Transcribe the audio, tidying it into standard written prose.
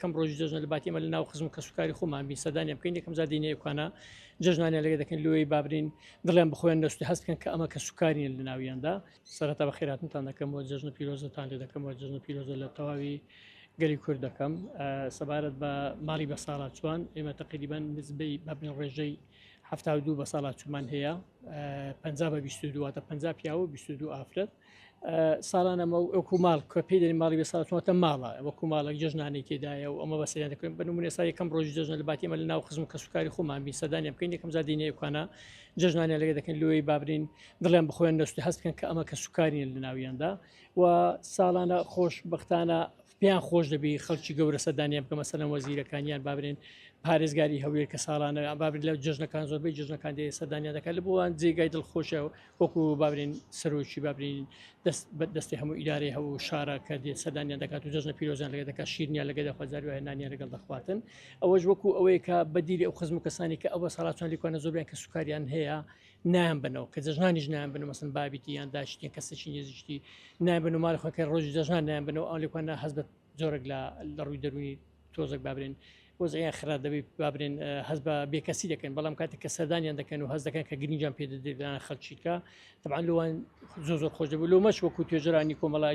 كم ڕۆژ جژنە لە باتیمە لە ناو خزم کە سوکاری خۆمان بی سەدانیا بکەین یەکەم زادینەیەکانە جژنانە لەگە دەکەن لێی بابرین دڵیان بخۆیان دەستی هەستکەن کە ئەمە کە سوکارین لە ناویاندا سەرەتا بە خێراتتان دەکەمەوە جژنە پیرۆزتان لێ دەکەمەوە جژنە پیرۆزە لە تەواوی گەلی کورد دەکەم سەبارەت بە ماڵی بە ساڵات چوان ئێمە تقریبان نزبەی بابرین ڕێژەی 72 بە ساڵات چومان هەیە 50 بە 22 واتە 50 پیاوە 22 ئافرەت ساڵانەمە ئەوکو ماڵ کە پێی دەین ماڵی بە ساڵاتواتە ماڵە وەکو ماڵک جژنانی تێدایە و ئەمە بەسەریان دەکەن بنمونە ئێستا یەکەم ڕۆژ جژنە لە باتیمە لە ناو خزم کە سوکاری خۆمان بی سەدانیا بکەین یەکەم زادینەیەکانە جژنانە لەگە دەکەن لێی بابرین دڵیان بخۆیان دەستی هەستکەن کە ئەمە کە سوکارین لە ناویاندا و ساڵانە خۆشبەختانە پێیان خۆش دەبی خەڵکی گەورە سەدانیا بکە مەسەلەن وەزیرەکانیان بابرین پارێزگاری هەولێر کە ساڵانە بابرین لە جژنەکان زۆربەی جژنەکان دێ سەدانیا دەکات لە بۆوان جێگای دڵخۆشە وەکو بابرین سەرۆکی بابرین دەستی هەموو ئیدارەی هەوو شارە کە دێت سەدانیان دەکات و جژنە پیرۆزیان لەگە دەکات شیرنیان لەگە دەخوازاری وایە نانیان لەگەڵ دەخواتن ئەوەش وەکو ئەوەیە کە بەدیری ئەو خزم و کەسانی کە ئەوە ساڵاتوان لیکوانە زۆربیان کە سوکاریان هەیە نایان بنەوە کە جژنانیش نایان بنەوە مەسەن بابیتی یان داشتیان کەسێکی نێزیشتی نایان بنەوە ماڵی خۆ کە ڕۆژی جژنان نایان بنەوە ئەو لیکوانە هەست بە جۆرێک لە ڕووی دەرونی تۆزێک بابرین وەزعیان خراپ دەبێت بابرین هەست بە بێکەسی دەکەن بەڵام کاتێک کە سەردانیان دەکەن و هەست دەکەن کە گرنجیان پێ دەدرێت لەلایەن خەڵکیکە طبعاً لەوان زۆر خۆش دەبێت لەو مەش وەکو توێژەرانی کۆمەڵایەتی